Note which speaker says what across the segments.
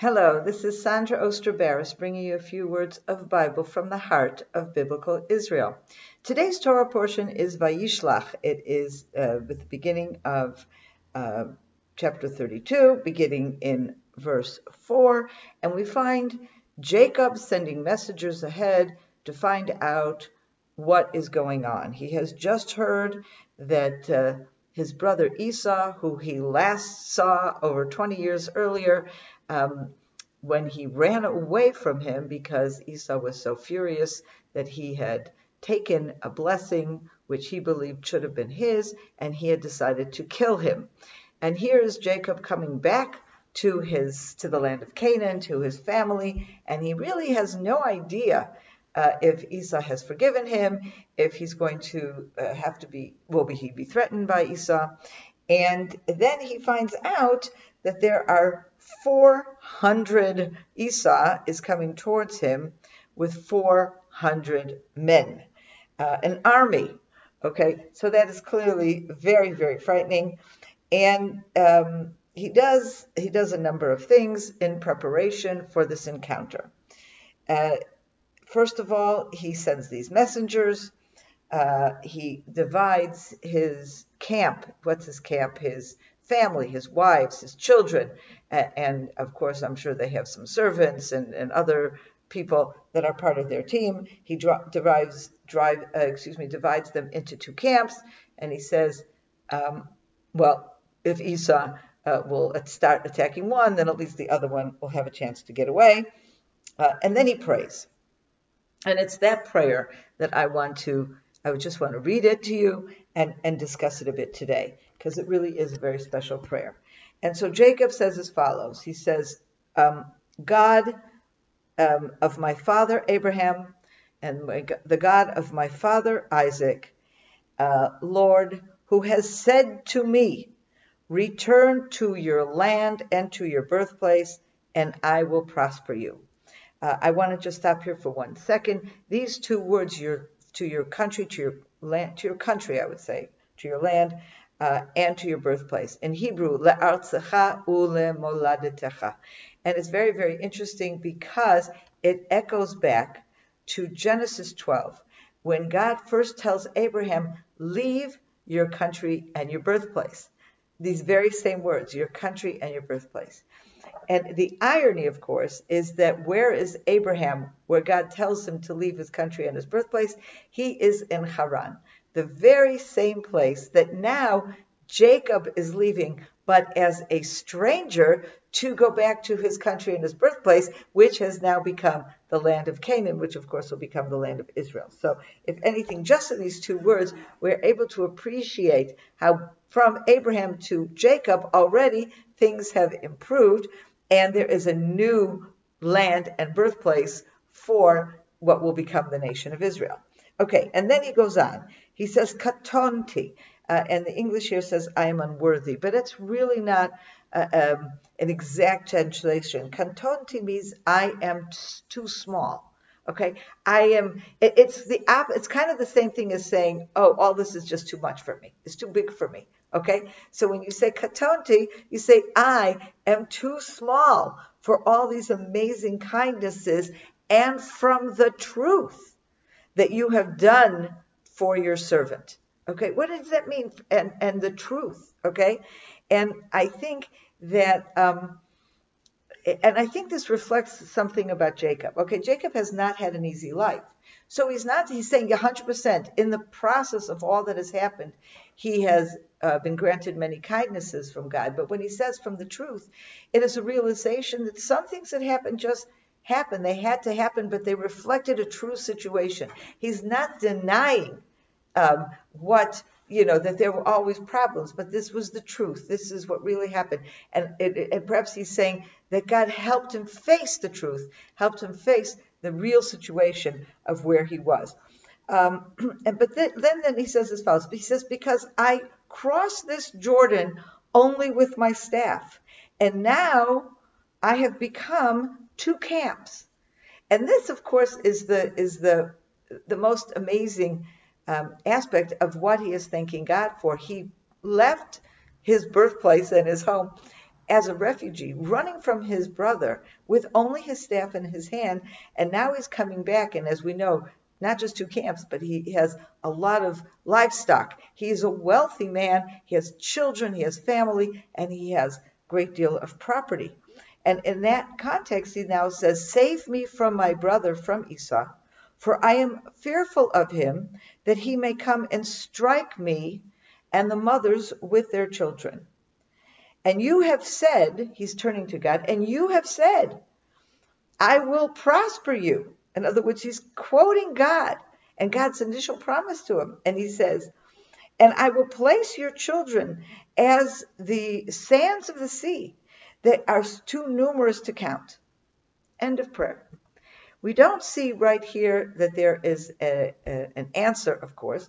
Speaker 1: Hello, this is Sondra Oster Baras bringing you a few words of Bible from the heart of Biblical Israel. Today's Torah portion is Vayishlach. It is with the beginning of chapter 32, beginning in verse 4, and we find Jacob sending messengers ahead to find out what is going on. He has just heard that his brother Esau, who he last saw over 20 years earlier, when he ran away from him because Esau was so furious that he had taken a blessing which he believed should have been his, and he had decided to kill him. And here is Jacob coming back to the land of Canaan, to his family, and he really has no idea if Esau has forgiven him, if he's going to will he be threatened by Esau. And then he finds out that there are 400, Esau is coming towards him with 400 men, an army. Okay, so that is clearly very, very frightening. And he does a number of things in preparation for this encounter. First of all, he sends these messengers. He divides his camp. What's his camp? His family, his wives, his children, and of course, I'm sure they have some servants and other people that are part of their team. He divides them into two camps, and he says, if Esau will start attacking one, then at least the other one will have a chance to get away. And then he prays. And it's that prayer that I would just want to read it to you and discuss it a bit today, because it really is a very special prayer. And so Jacob says as follows. He says, God of my father Abraham and the God of my father Isaac, Lord, who has said to me, return to your land and to your birthplace, and I will prosper you. I want to just stop here for 1 second. These two words, to your country, to your land, to your country, I would say, to your land, and to your birthplace. In Hebrew, le'artzecha u'lemoladetecha. And it's very, very interesting because it echoes back to Genesis 12, when God first tells Abraham, leave your country and your birthplace. These very same words, your country and your birthplace. And the irony, of course, is that where is Abraham, where God tells him to leave his country and his birthplace? He is in Haran, the very same place that now Jacob is leaving, but as a stranger to go back to his country and his birthplace, which has now become the land of Canaan, which of course will become the land of Israel. So if anything, just in these two words, we're able to appreciate how from Abraham to Jacob already things have improved, and there is a new land and birthplace for what will become the nation of Israel. Okay, and then he goes on. He says, katonti, and the English here says, I am unworthy, but it's really not an exact translation. Katonti means I am too small. Okay, it's kind of the same thing as saying, oh, all this is just too much for me. It's too big for me. Okay, so when you say katonti, you say, I am too small for all these amazing kindnesses and from the truth that you have done for your servant. Okay, what does that mean? And the truth, okay? And I think that, and I think this reflects something about Jacob. Okay, Jacob has not had an easy life. So he's saying 100% in the process of all that has happened, he has been granted many kindnesses from God. But when he says from the truth, it is a realization that some things that happened just happened. They had to happen, but they reflected a true situation. He's not denying that there were always problems, but this was the truth. This is what really happened. And perhaps he's saying that God helped him face the truth, helped him face the real situation of where he was. But then he says as follows. He says, because I crossed this Jordan only with my staff, and now I have become two camps. And this, of course, is the most amazing aspect of what he is thanking God for. He left his birthplace and his home as a refugee, running from his brother with only his staff in his hand. And now he's coming back, and as we know, not just 2 camps, but he has a lot of livestock. He's a wealthy man. He has children, he has family, and he has a great deal of property. And in that context, he now says, "Save me from my brother, from Esau, for I am fearful of him, that he may come and strike me and the mothers with their children. And you have said," he's turning to God, "and you have said, I will prosper you." In other words, he's quoting God and God's initial promise to him. And he says, "And I will place your children as the sands of the sea that are too numerous to count." End of prayer. We don't see right here that there is an answer, of course,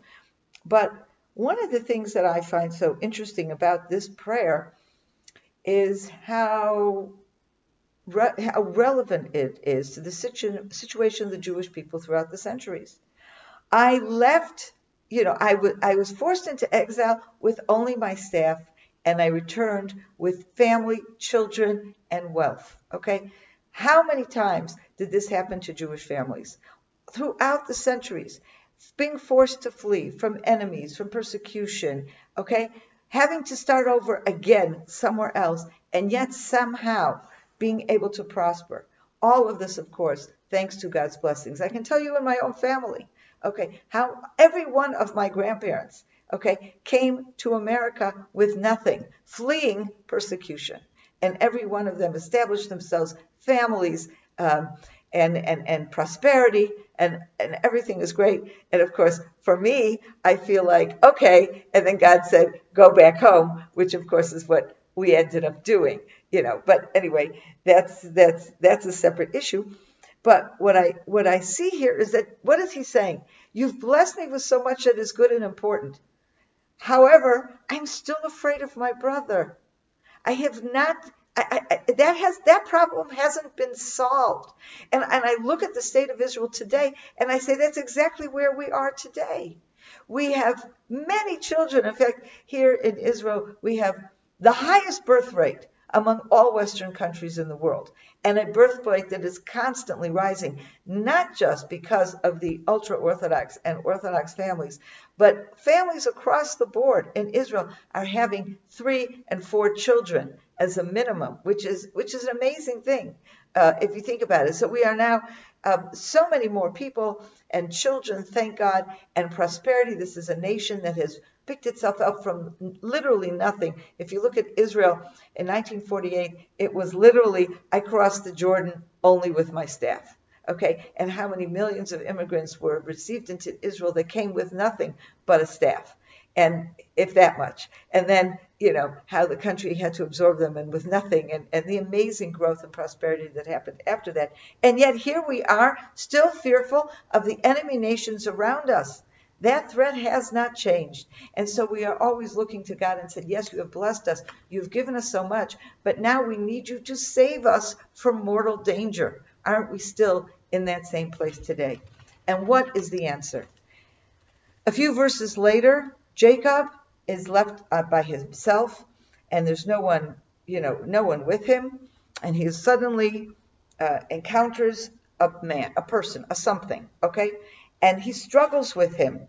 Speaker 1: but one of the things that I find so interesting about this prayer is how relevant it is to the situation of the Jewish people throughout the centuries. I left, I was forced into exile with only my staff, and I returned with family, children, and wealth. Okay? How many times did this happen to Jewish families? Throughout the centuries, being forced to flee from enemies, from persecution, okay? Having to start over again somewhere else, and yet somehow being able to prosper. All of this, of course, thanks to God's blessings. I can tell you in my own family, okay, how every one of my grandparents, okay, came to America with nothing, fleeing persecution. And every one of them established themselves, families, and prosperity, and everything is great. And of course, for me, I feel like, okay, and then God said, go back home, which of course is what we ended up doing, But anyway, that's a separate issue. But what I see here is that, what is he saying? You've blessed me with so much that is good and important. However, I'm still afraid of my brother. I have not. That problem hasn't been solved. And I look at the state of Israel today, and I say that's exactly where we are today. We have many children. In fact, here in Israel, we have the highest birth rate among all Western countries in the world, and a birth rate that is constantly rising, not just because of the ultra-Orthodox and Orthodox families, but families across the board in Israel are having 3 and 4 children as a minimum, which is an amazing thing if you think about it. So we are now so many more people and children, thank God, and prosperity. This is a nation that has picked itself up from literally nothing. If you look at Israel in 1948, it was literally, I crossed the Jordan only with my staff. Okay, and how many millions of immigrants were received into Israel that came with nothing but a staff, and if that much. And then, how the country had to absorb them and with nothing, and the amazing growth and prosperity that happened after that. And yet here we are, still fearful of the enemy nations around us. That threat has not changed. And so we are always looking to God and said, yes, you have blessed us. You've given us so much, but now we need you to save us from mortal danger. Aren't we still in that same place today? And what is the answer? A few verses later, Jacob is left by himself, and there's no one with him, and he suddenly encounters a man, a person, a something, okay? And he struggles with him.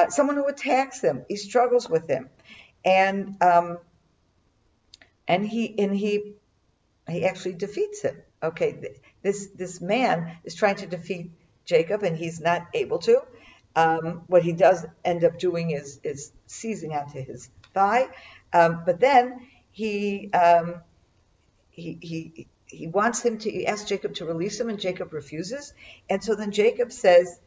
Speaker 1: Someone who attacks him, he struggles with him, and he actually defeats him. Okay, this man is trying to defeat Jacob, and he's not able to. What he does end up doing is seizing onto his thigh, but then he wants him to. He asks Jacob to release him, and Jacob refuses. And so then Jacob says,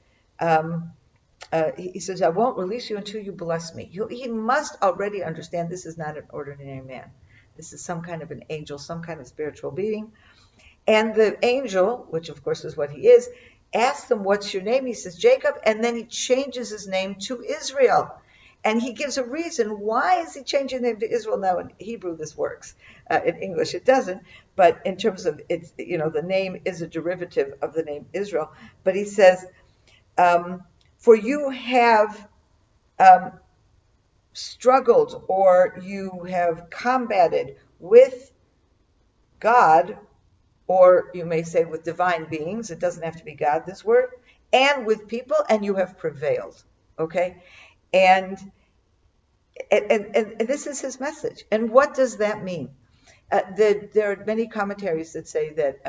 Speaker 1: he says, I won't release you until you bless me. He must already understand this is not an ordinary man. This is some kind of an angel, some kind of spiritual being. And the angel, which of course is what he is, asks him, what's your name? He says, Jacob, and then he changes his name to Israel. And he gives a reason. Why is he changing the name to Israel? Now, in Hebrew, this works. In English, it doesn't. But in terms of, it's, the name is a derivative of the name Israel. But he says, for you have struggled, or you have combated with God, or you may say with divine beings, it doesn't have to be God, this word, and with people, and you have prevailed. Okay? And this is his message. And what does that mean? There are many commentaries that say that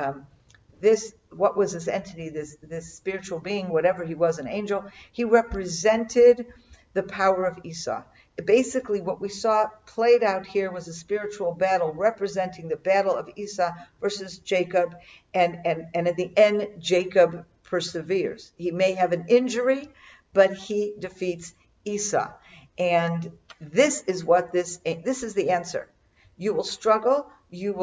Speaker 1: what was this entity, this spiritual being, whatever he was, an angel, he represented the power of Esau. Basically, what we saw played out here was a spiritual battle representing the battle of Esau versus Jacob, and at the end, Jacob perseveres. He may have an injury, but he defeats Esau. And this is what this is the answer. You will struggle, you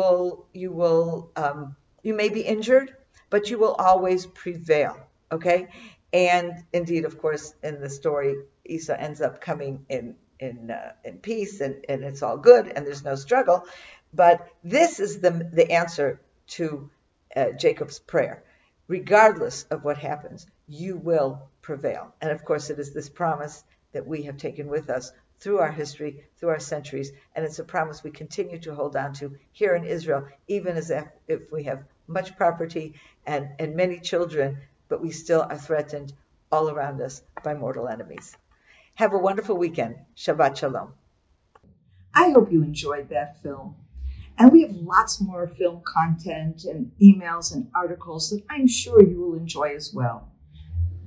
Speaker 1: may be injured, but you will always prevail, okay? And indeed, of course, in the story, Esau ends up coming in peace, and it's all good, and there's no struggle. But this is the answer to Jacob's prayer. Regardless of what happens, you will prevail. And of course, it is this promise that we have taken with us through our history, through our centuries, and it's a promise we continue to hold on to here in Israel, even as if we have much property and many children, but we still are threatened all around us by mortal enemies. Have a wonderful weekend. Shabbat Shalom.
Speaker 2: I hope you enjoyed that film. And we have lots more film content and emails and articles that I'm sure you will enjoy as well.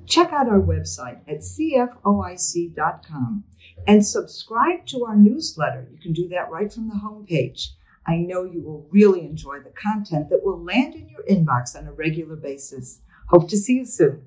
Speaker 2: Check out our website at CFOIC.com and subscribe to our newsletter. You can do that right from the homepage. I know you will really enjoy the content that will land in your inbox on a regular basis. Hope to see you soon.